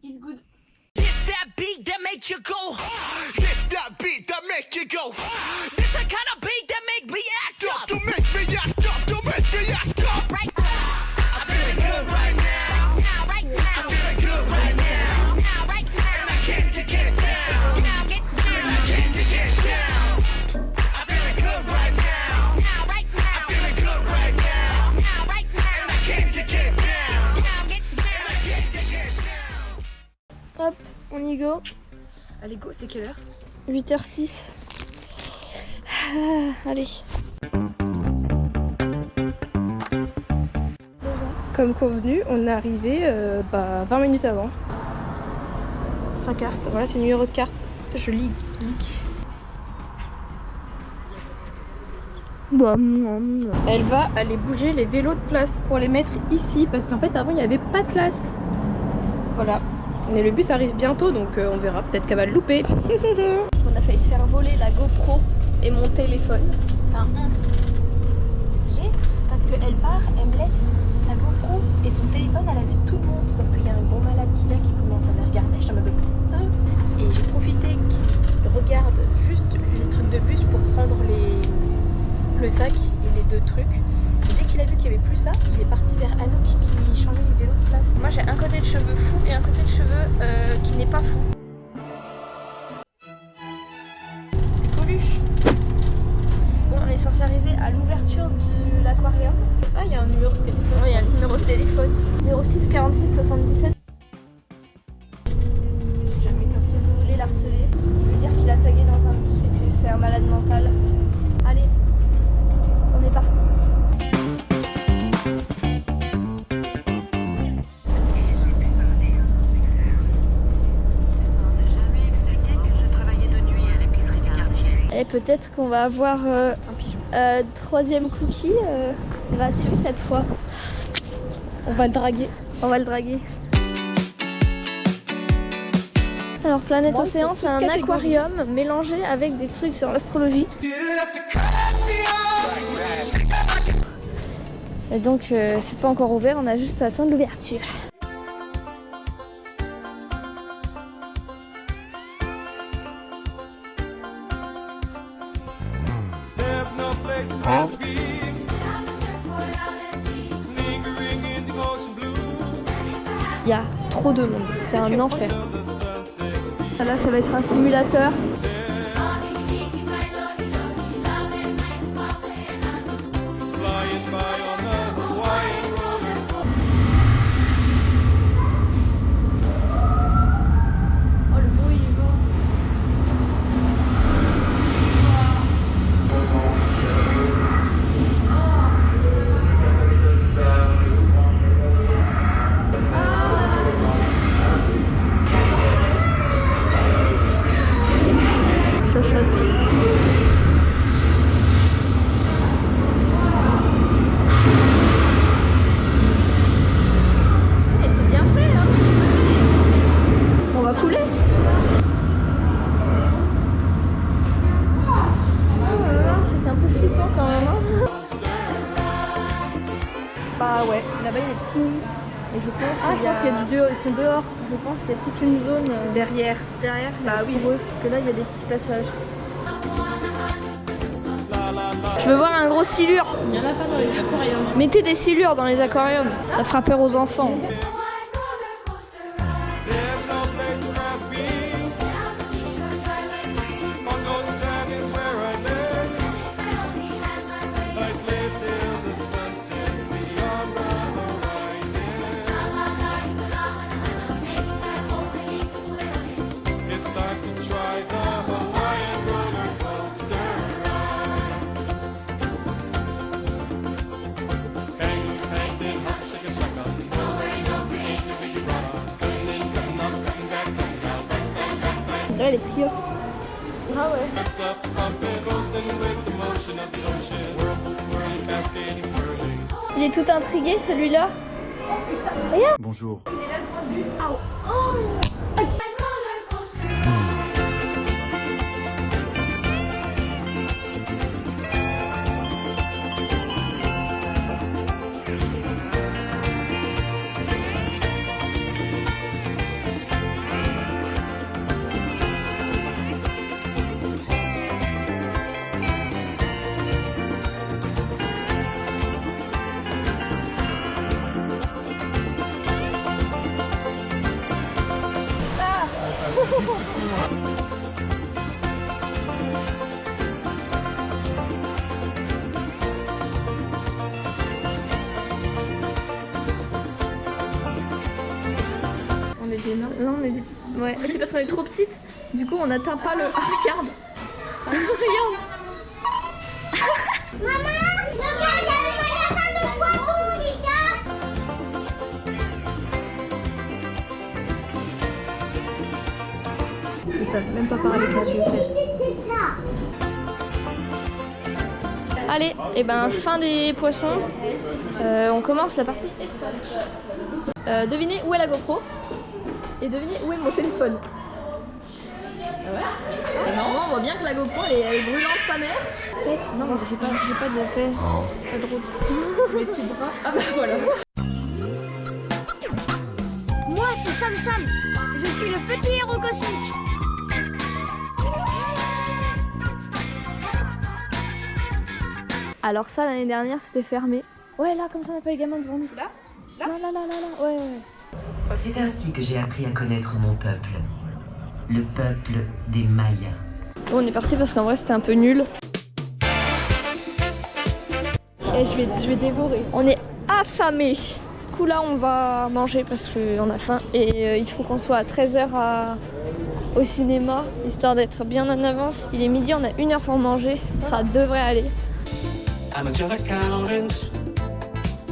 It's good. This that beat that make you go. This that beat that make you go. This the kind of beat that make me act up. To make me act up. To make me act up. Right. I'm feeling good right now. Right now. I'm feeling good right now. Right now. And I can't get down. And I can't get down. I'm feeling good right now. Right now. I'm feeling good right now. Right now. And I can't get down. And I can't get down. Hop, on y go. Allez go, c'est quelle heure? 8h06. Allez. Comme convenu, on est arrivé 20 minutes avant. Sa carte, voilà c'est le numéro de carte. Je lis. Elle va aller bouger les vélos de place pour les mettre ici parce qu'en fait avant il n'y avait pas de place. Voilà. Mais le bus arrive bientôt donc on verra, peut-être qu'elle va le louper. On a failli se faire voler la GoPro et mon téléphone. Enfin, j'ai, parce qu'elle part, elle me laisse sa GoPro et son téléphone à la vue de tout le monde. Sauf qu'il y a un gros malade qui vient qui commence à me regarder. Je t'en mode et j'ai profité qu'il regarde juste les trucs de bus pour prendre le sac et les 2 trucs. Et dès qu'il a vu qu'il n'y avait plus ça, il est parti vers Anouk qui changeait les vélos de place. Moi j'ai un côté de cheveux fou et un côté de cheveux qui n'est pas fou. Coluche. Bon, on est censé arriver à l'ouverture de l'aquarium. Ah, il y a un numéro de téléphone. Oui, il y a le numéro de téléphone. 06 46 77. Si jamais ça, si vous voulez l'harceler, lui dire qu'il a tagué dans un bus et que c'est un malade mental. Allez, on est parti. J'avais expliqué que je travaillais de nuit à l'épicerie du quartier. Et peut-être qu'on va avoir un troisième cookie gratuit cette fois. On va le draguer. On va le draguer. Alors Planète Océan, c'est un aquarium mélangé avec des trucs sur l'astrologie. Et donc c'est pas encore ouvert, on a juste à attendre l'ouverture. Il y a trop de monde, c'est un enfer. Là ça va être un simulateur. Oh le bruit du vent. Et c'est bien fait hein. On va couler. Oh là là, c'était un peu flippant quand même hein. Bah ouais, là-bas il y a des petits. Et je pense qu'il y a du dehors, ils sont dehors. Je pense qu'il y a toute une zone derrière. Derrière, bah oui, pour eux, parce que là il y a des petits passages. Je veux voir un gros silure. Il n'y en a pas dans les aquariums. Mettez des silures dans les aquariums, ça fera peur aux enfants. On dirait les triops. Ah ouais. Il est tout intrigué celui-là. Regarde. Bonjour. des nains. Non, on est des... Ouais, mais c'est parce qu'on est trop petites. Du coup, on n'atteint pas le... Ah, regarde. Ah, regarde. Maman, regarde, il y a le magasin de poissons, Lisa. Ils savent même pas parler, qu'est-ce que tu veux faire. Allez, et ben fin des poissons. On commence la partie espace. Devinez où est la GoPro et devinez où est mon téléphone. Ouais. Non, on voit bien que la GoPro elle est brûlante sa mère. Non, mais j'ai pas de paix. C'est pas drôle. Mes petits bras. Ah bah voilà. Moi, c'est Sam Sam. Je suis le petit héros cosmique. Alors ça l'année dernière c'était fermé. Ouais là comme ça on appelle les gamins devant nous. Là Non là. Ouais. C'est ainsi que j'ai appris à connaître mon peuple. Le peuple des Mayas. Bon, on est parti parce qu'en vrai c'était un peu nul. Et je vais dévorer. On est affamés. Du coup là on va manger parce qu'on a faim. Et il faut qu'on soit à 13h au cinéma. Histoire d'être bien en avance. Il est midi, on a 1 heure pour manger. Ça devrait aller. I'm a joke accountant.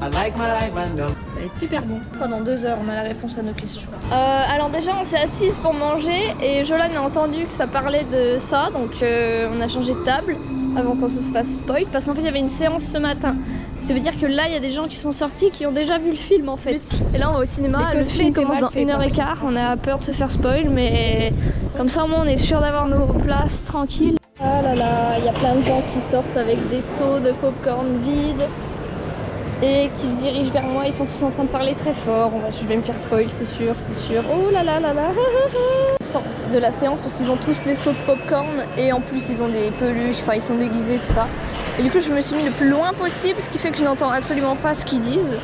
I like my life, man. Ça va être super bon. Pendant 2 heures, on a la réponse à nos questions. Alors déjà, on s'est assises pour manger et Jolan a entendu que ça parlait de ça, donc on a changé de table avant qu'on se fasse spoil, parce qu'en fait, il y avait une séance ce matin. Ça veut dire que là, il y a des gens qui sont sortis qui ont déjà vu le film en fait. Et là, on va au cinéma, le film commence dans 1h15, on a peur de se faire spoil, mais comme ça, au moins, on est sûr d'avoir nos places tranquilles. Ah là là, il y a plein de gens qui sortent avec des seaux de popcorn vides et qui se dirigent vers moi. Ils sont tous en train de parler très fort. Je vais me faire spoil, c'est sûr. Oh là là. Ils sortent de la séance parce qu'ils ont tous les seaux de popcorn et en plus ils ont des peluches, enfin ils sont déguisés, tout ça. Et du coup je me suis mis le plus loin possible, ce qui fait que je n'entends absolument pas ce qu'ils disent.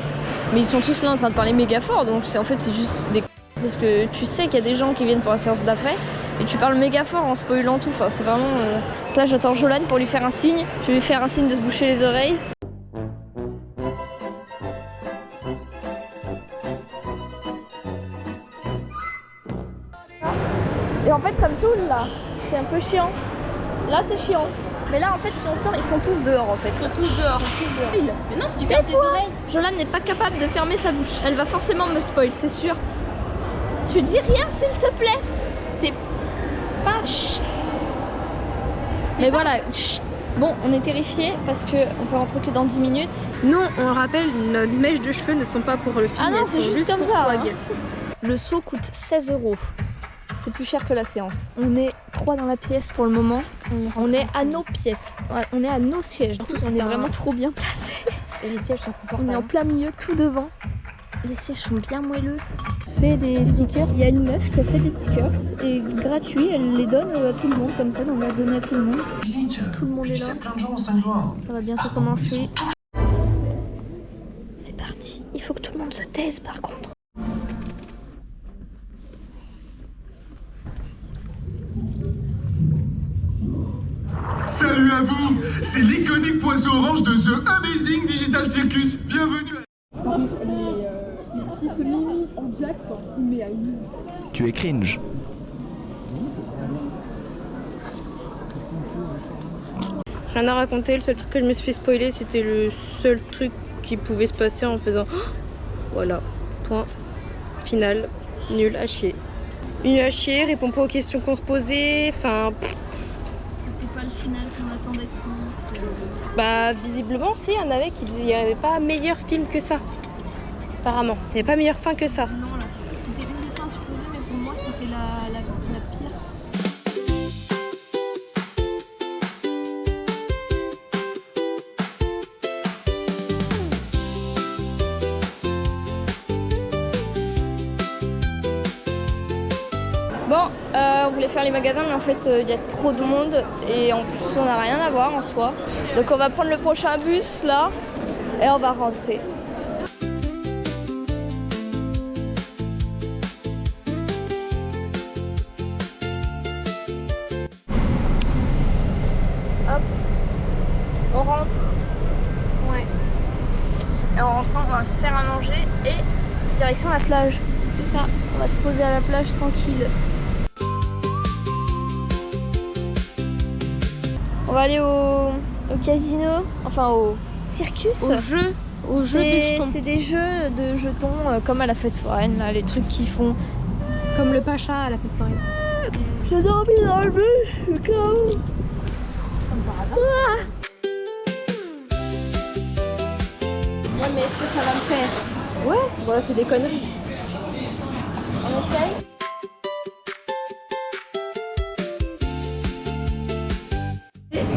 Mais ils sont tous là en train de parler méga fort, donc en fait c'est juste des... Parce que tu sais qu'il y a des gens qui viennent pour la séance d'après et tu parles méga fort en spoilant tout. Enfin c'est vraiment... Là j'attends Jolan pour lui faire un signe. Je vais lui faire un signe de se boucher les oreilles. Et en fait ça me saoule là, c'est un peu chiant. Là c'est chiant. Mais là en fait si on sort ils sont tous dehors en fait. Ils sont tous dehors. Mais non, si tu fermes tes oreilles. Jolan n'est pas capable de fermer sa bouche. Elle va forcément me spoil, c'est sûr. Tu dis rien s'il te plaît. C'est pas... Chut. Mais voilà, chut. Bon on est terrifiés parce qu'on peut rentrer que dans 10 minutes. Non, on rappelle, nos mèches de cheveux ne sont pas pour le film. Ah non, elles c'est sont juste comme pour ça. swag. Hein. Le seau coûte 16 €. C'est plus cher que la séance. On est 3 dans la pièce pour le moment. On est à nos pièces. Ouais, on est à nos sièges. On est vraiment trop bien placés. Et les sièges sont confortables. On est en plein milieu, tout devant. Les sièges sont bien moelleux. Fait des stickers. Il y a une meuf qui a fait des stickers et gratuits. Elle les donne à tout le monde comme ça. Donc on va donner à tout le monde. Tout le monde est là. plein de gens en 5 jours. Ça va bientôt commencer. C'est parti. Il faut que tout le monde se taise par contre. Salut à vous, c'est l'iconique poisson orange de The Amazing Digital Circus. Bienvenue à... Tu es cringe. Rien à raconter, le seul truc que je me suis fait spoiler, c'était le seul truc qui pouvait se passer en faisant... Voilà, point final, nul à chier. Nul à chier, répond pas aux questions qu'on se posait, enfin... C'était pas le final qu'on attendait tous. Bah visiblement si, il y en avait qui disaient qu'il n'y avait pas meilleur film que ça. Apparemment, il n'y avait pas meilleure fin que ça. Non, c'était une des fins supposées, mais pour moi c'était la pire. Bon, on voulait faire les magasins, mais en fait il y a trop de monde et en plus on n'a rien à voir en soi. Donc on va prendre le prochain bus là et on va rentrer. Hop, on rentre. Ouais. Et en rentrant, on va se faire à manger et direction la plage. C'est ça, on va se poser à la plage tranquille. On va aller au casino, enfin au circus. Au jeu des jetons. C'est des jeux de jetons comme à la fête foraine, là, les trucs qu'ils font. Comme le Pacha à la fête foraine. J'ai dormi dans le bus, je suis KO. Ouais, mais est-ce que ça va me faire? Ouais, voilà, c'est des conneries. On essaye?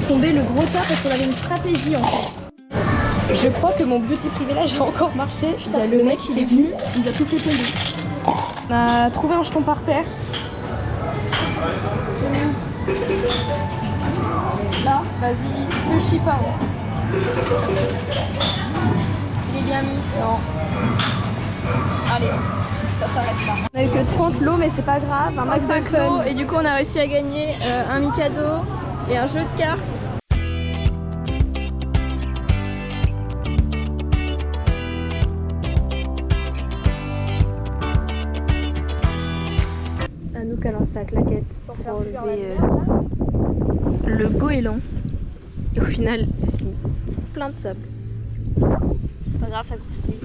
Tomber le gros tas parce qu'on avait une stratégie en fait. Je crois que mon beauty privilège a encore marché. Le mec il est venu, il a tout fait tomber. On a trouvé un jeton par terre. Là, vas-y, le chiffon. Il est bien mis. Non. Allez, ça s'arrête là. On a eu que 30 lots mais c'est pas grave, un max de fun. Et du coup, on a réussi à gagner un Mikado et un jeu de cartes. Anouk a lancé sa claquette pour enlever le goéland. Et au final, elle s'est mis plein de sable. Pas grave, ça croustille.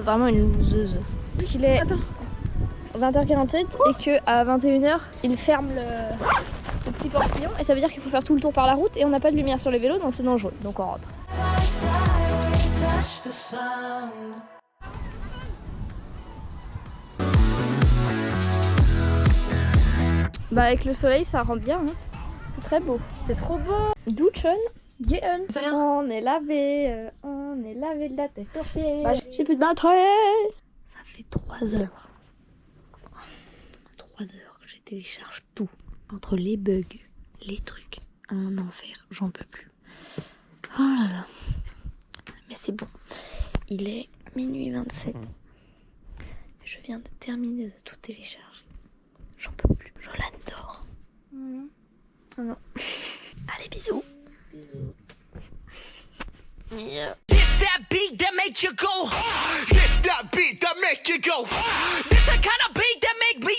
Vraiment une loseuse. Il est 20h47 et que à 21h, il ferme le petit portillon et ça veut dire qu'il faut faire tout le tour par la route et on n'a pas de lumière sur les vélos donc c'est dangereux. Donc on rentre. Bah avec le soleil ça rend bien, hein. C'est très beau, c'est trop beau. Duschen, gehen. On est lavé de la tête aux pieds. Bah, j'ai plus de batterie. Ça fait 3 heures. 3 heures que je télécharge tout. Entre les bugs, les trucs. Un enfer, j'en peux plus. Oh là là. Mais c'est bon. Il est minuit 27. Je viens de terminer de tout télécharger. J'en peux plus. Jolane dort. Oh non. Allez, bisous. This that beat that make you go. This that beat that make you go. This the kind of beat that make me